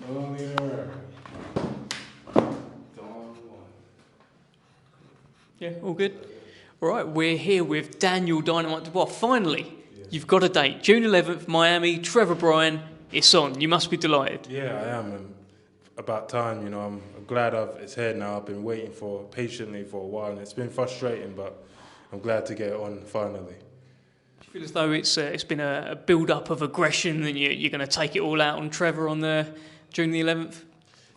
Only in America. Yeah, all good. All right, we're here with Daniel Dynamite Dubois. Finally, you've got a date. June 11th, Miami, Trevor Bryan. It's on. You must be delighted. Yeah, I am. About time, you know. I'm glad it's here now. I've been waiting patiently for a while, and it's been frustrating, but I'm glad to get it on finally. Do you feel as though it's been a build-up of aggression, and you're going to take it all out on Trevor on June the 11th?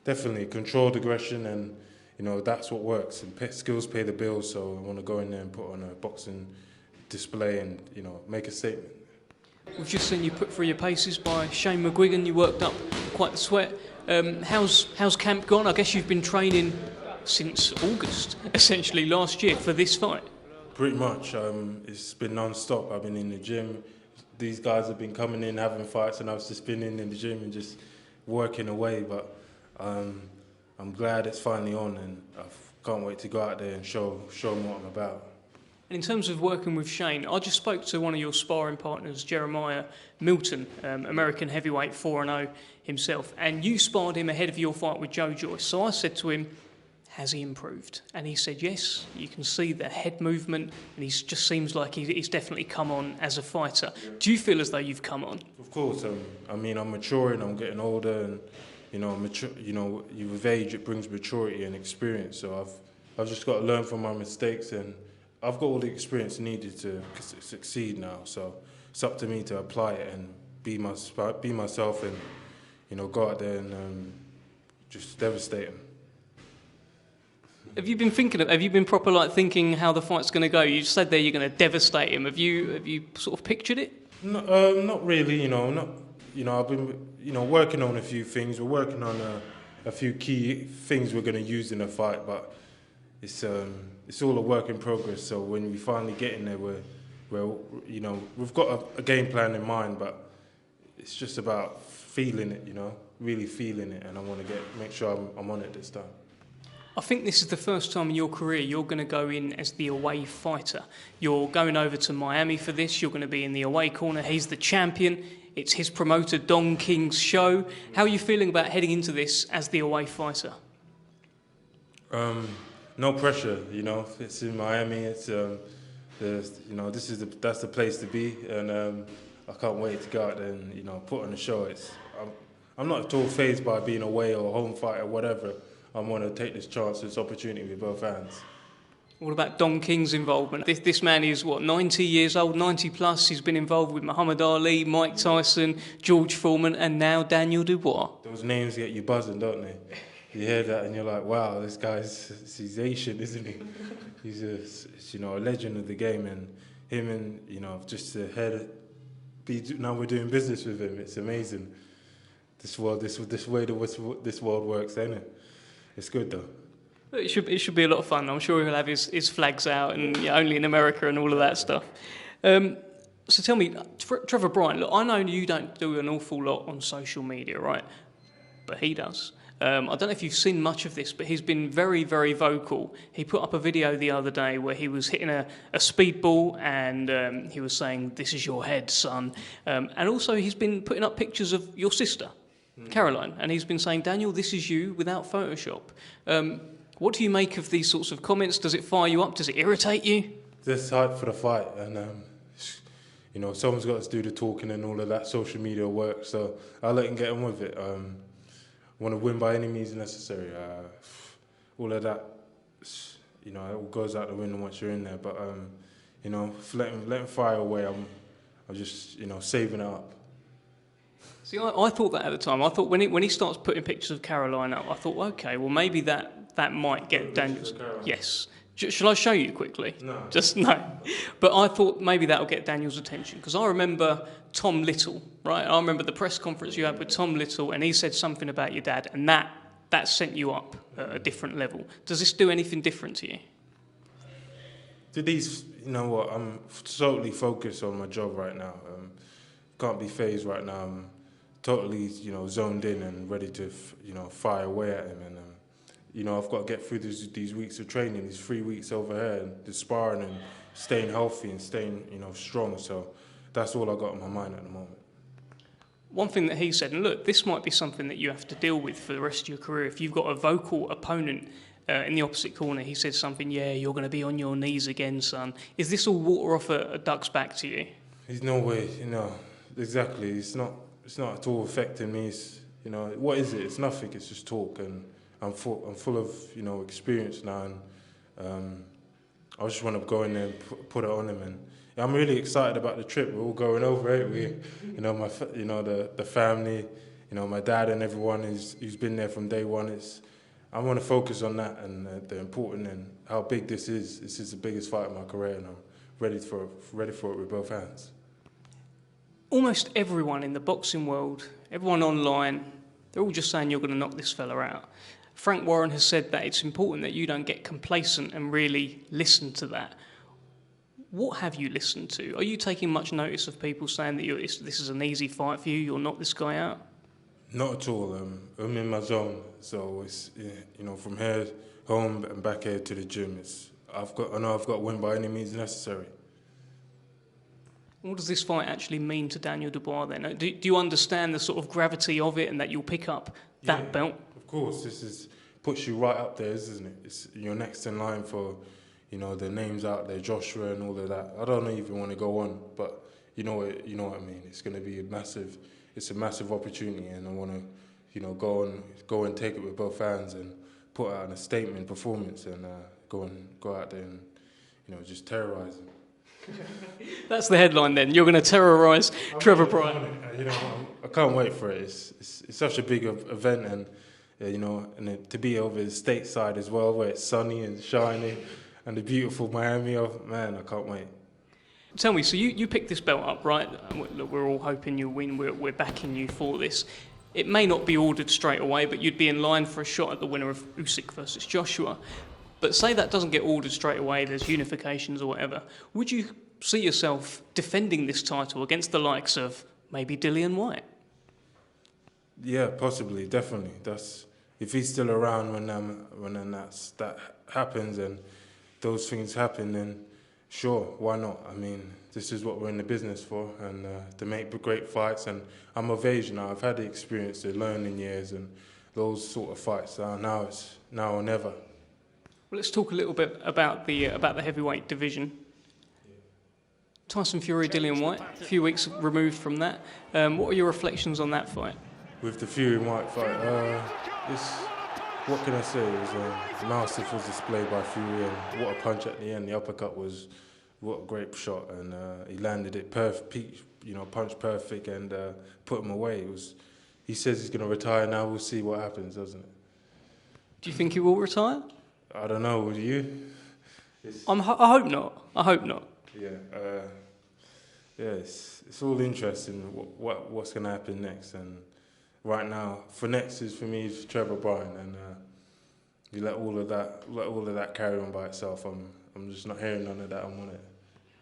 Definitely controlled aggression, and you know that's what works. And skills pay the bills, so I want to go in there and put on a boxing display, and you know make a statement. We've just seen you put through your paces by Shane McGuigan. You worked up quite the sweat. How's camp gone? I guess you've been training since August, essentially last year, for this fight. Pretty much. It's been non-stop. I've been in the gym. These guys have been coming in, having fights, and I've just been in the gym and just working away. But I'm glad it's finally on, and I can't wait to go out there and show them what I'm about. And in terms of working with Shane, I just spoke to one of your sparring partners, Jeremiah Milton, American heavyweight 4-0 himself, and you sparred him ahead of your fight with Joyce. So I said to him, has he improved? And he said, yes, you can see the head movement, and he just seems like he's definitely come on as a fighter. Yeah. Do you feel as though you've come on? Of course. I mean, I'm maturing, I'm getting older, and, you know, with age, it brings maturity and experience. So I've just got to learn from my mistakes, and I've got all the experience needed to succeed now. So it's up to me to apply it and be myself, and, you know, go out there and just devastate him. Have you been proper thinking how the fight's going to go? You said there you're going to devastate him. Have you sort of pictured it? No, not really. I've been working on a few things. We're working on a few key things we're going to use in the fight, but it's all a work in progress. So when we finally get in there, we've got a game plan in mind, but it's just about feeling it. Really feeling it, and I want to make sure I'm on it this time. I think this is the first time in your career you're going to go in as the away fighter. You're going over to Miami for this. You're going to be in the away corner. He's the champion. It's his promoter, Don King's show. How are you feeling about heading into this as the away fighter? No pressure. It's in Miami. It's that's the place to be, and I can't wait to go out there and put on a show. I'm not at all fazed by being away or home fight or whatever. I want to take this chance, this opportunity with both hands. What about Don King's involvement? This man is, 90 years old, 90 plus. He's been involved with Muhammad Ali, Mike Tyson, George Foreman, and now Daniel Dubois. Those names get you buzzing, don't they? You hear that and you're like, wow, this he's Asian, isn't he? He's a legend of the game, and him and, just the head, now we're doing business with him. It's amazing. This way this world works, ain't it? It's good though. It should be a lot of fun. I'm sure he'll have his flags out and only in America and all of that stuff. So tell me, Trevor Bryan, look, I know you don't do an awful lot on social media, right? But he does. I don't know if you've seen much of this, but he's been very, very vocal. He put up a video the other day where he was hitting a speedball, and he was saying, "This is your head, son." And also he's been putting up pictures of your sister, Caroline, and he's been saying, "Daniel, this is you without Photoshop." What do you make of these sorts of comments? Does it fire you up? Does it irritate you? Just hype for the fight, and someone's got to do the talking and all of that social media work. So I'll let him get on with it. Want to win by any means necessary. All of that, it all goes out the window once you're in there. But let him fire away. I'm just saving it up. See, I thought that at the time. I thought when he starts putting pictures of Caroline up, I thought, okay, well maybe that might get Daniel's. Yes. Shall I show you quickly? No. Just no. But I thought maybe that'll get Daniel's attention, because I remember Tom Little, right? I remember the press conference you had with Tom Little, and he said something about your dad, and that sent you up at a different level. Does this do anything different to you? I'm totally focused on my job right now. Can't be phased right now. I'm totally, zoned in and ready to, fire away at him. And, I've got to get through these weeks of training, these 3 weeks over here, and the sparring and staying healthy and staying, strong. So that's all I got in my mind at the moment. one thing that he said, and look, this might be something that you have to deal with for the rest of your career. If you've got a vocal opponent in the opposite corner, he said something, yeah, you're going to be on your knees again, son. Is this all water off a duck's back to you? There's no way, exactly. It's not at all affecting me. It's, what is it? It's nothing. It's just talk, and I'm full of, experience now, and I just want to go in there and put it on him. And I'm really excited about the trip. We're all going over, ain't we? The family, my dad and everyone who's been there from day one. I want to focus on that and the important and how big this is. This is the biggest fight of my career, and I'm ready for it with both hands. Almost everyone in the boxing world, everyone online, they're all just saying you're going to knock this fella out. Frank Warren has said that it's important that you don't get complacent and really listen to that. What have you listened to? Are you taking much notice of people saying that this is an easy fight for you, you'll knock this guy out? Not at all. I'm in my zone, so it's from here home and back here to the gym. I know I've got to win by any means necessary. What does this fight actually mean to Daniel Dubois then? Do you understand the sort of gravity of it and that you'll pick up that belt? Of course, this puts you right up there, isn't it? It's you're next in line for, the names out there, Joshua and all of that. I don't even want to go on, but you know what I mean. It's going to be a massive opportunity, and I want to, go and take it with both hands and put out a statement performance and go out there and, just terrorise him. That's the headline then. You're going to terrorise Trevor Bryan. I can't wait for it. It's such a big event, and and to be over the stateside as well, where it's sunny and shiny, and the beautiful Miami. Oh man, I can't wait. Tell me, so you picked this belt up, right? Look, we're all hoping you'll win. We're backing you for this. It may not be ordered straight away, but you'd be in line for a shot at the winner of Usyk versus Joshua. But say that doesn't get ordered straight away, there's unifications or whatever. Would you see yourself defending this title against the likes of maybe Dillian Whyte? Yeah, possibly, definitely. If he's still around when that happens and those things happen, then sure, why not? I mean, this is what we're in the business for, and to make great fights. And I'm of age now. I've had the experience, the learning years, and those sort of fights. Now it's now or never. Well, let's talk a little bit about the heavyweight division. Tyson Fury, Dillian Whyte, a few weeks removed from that. What are your reflections on that fight? With the Fury and Whyte fight, what can I say? It was a masterful display by Fury, and what a punch at the end. The uppercut was, what a great shot, and he landed it perfect, punch perfect, and put him away. He says he's going to retire now. We'll see what happens, doesn't it? Do you think he will retire? I don't know. Would you? I hope not. I hope not. Yeah. It's all interesting. What's going to happen next? And right now, for next for me is Trevor Bryan, and you let all of that carry on by itself. I'm just not hearing none of that. I'm on it.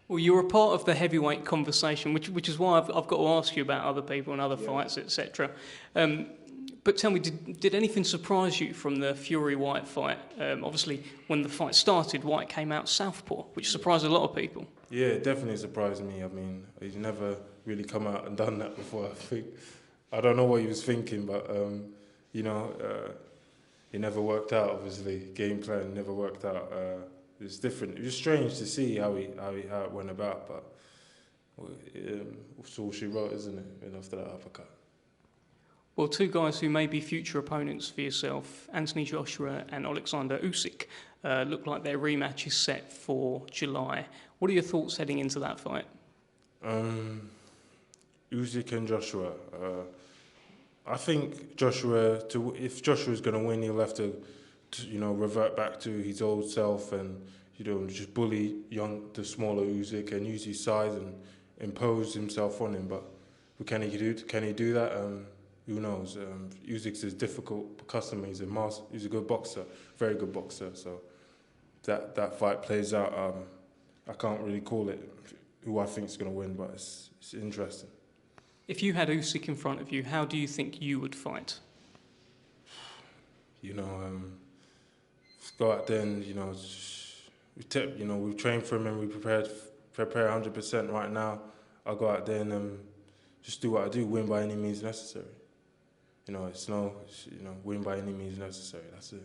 Well, you're a part of the heavyweight conversation, which is why I've got to ask you about other people and other fights, etc. But tell me, did anything surprise you from the Fury-Whyte fight? Obviously, when the fight started, Whyte came out southpaw, which surprised a lot of people. Yeah, it definitely surprised me. I mean, he's never really come out and done that before, I think. I don't know what he was thinking, but, it never worked out, obviously. Game plan never worked out. It was different. It was strange to see how it went about, but it's all she wrote, isn't it? And after that uppercut. Well, two guys who may be future opponents for yourself, Anthony Joshua and Alexander Usyk, look like their rematch is set for July. What are your thoughts heading into that fight? Usyk and Joshua. I think if Joshua's going to win, he'll have to revert back to his old self and just bully the smaller Usyk and use his size and impose himself on him. But can he do that? Who knows? Usyk's is difficult customer. He's a good boxer, very good boxer. So that fight plays out. I can't really call it who I think is going to win, but it's interesting. If you had Usyk in front of you, how do you think you would fight? Go out there and we've trained for him and we prepare 100% right now. I'll go out there and just do what I do, win by any means necessary. You know, win by any means necessary. That's it.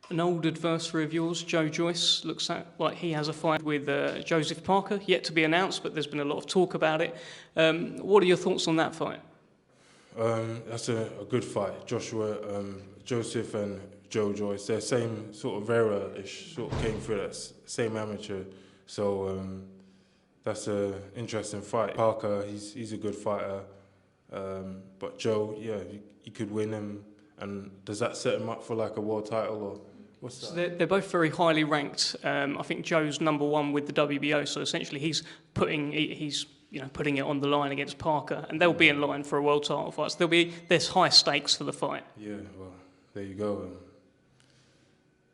An old adversary of yours, Joyce, looks like he has a fight with Joseph Parker, yet to be announced, but there's been a lot of talk about it. What are your thoughts on that fight? That's a good fight. Joseph and Joyce, they're same sort of era-ish, sort of came through that same amateur. So that's an interesting fight. Parker, he's a good fighter. But Joe, yeah, he could win him. And does that set him up for like a world title or what's that? So they're both very highly ranked. I think Joe's #1 with the WBO, so essentially he's putting it on the line against Parker, and they'll be in line for a world title fight. So there's high stakes for the fight. Yeah, well, there you go.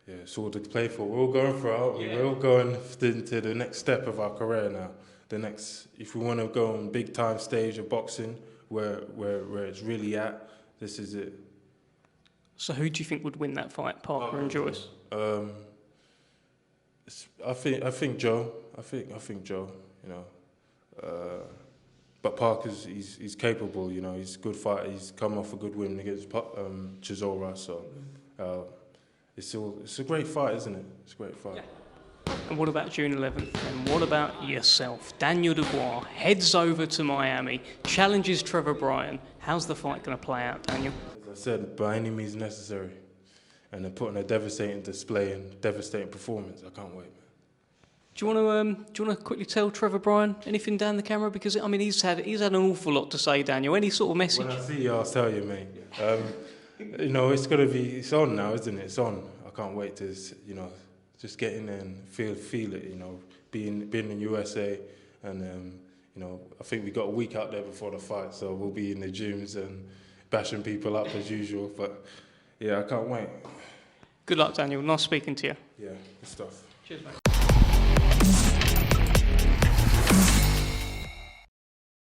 Yeah, it's all to play for. We're all going for it, aren't we? Yeah. We're all going into the next step of our career now. If we want to go on big time stage of boxing, where it's really at, this is it. So who do you think would win that fight, Parker and Joyce? I think Joe. I think Joe. You know, but Parker's he's capable. You know, he's a good fighter. He's come off a good win against Chisora. So it's a great fight, isn't it? It's a great fight. Yeah. And what about June 11th? And what about yourself? Daniel Dubois heads over to Miami, challenges Trevor Bryan. How's the fight going to play out, Daniel? As I said, by any means necessary. And they're putting a devastating display and devastating performance. I can't wait, man. Do you want to quickly tell Trevor Bryan anything down the camera? Because I mean, he's had an awful lot to say, Daniel. Any sort of message? When I see you, I'll tell you, mate. You know, it's on now, isn't it? It's on. I can't wait to, just get in there and feel it. You know, being in USA, and I think we got a week out there before the fight, so we'll be in the gyms and bashing people up as usual. But yeah, I can't wait. Good luck, Daniel. Nice speaking to you. Yeah, good stuff. Cheers, mate.